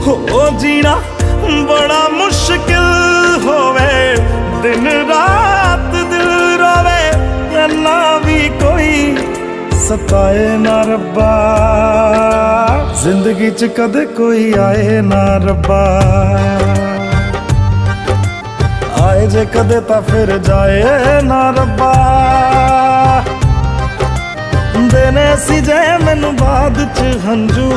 हो जीना बड़ा मुश्किल होवे, दिन रात दिल रोवे, अल्लाह भी कोई सताए ना रब्बा, जिंदगी च कदे कोई आए ना रब्बा। आए जे कदे ता फिर जाए ना रब्बा, देने सी जे मैनू बाद च हंजू।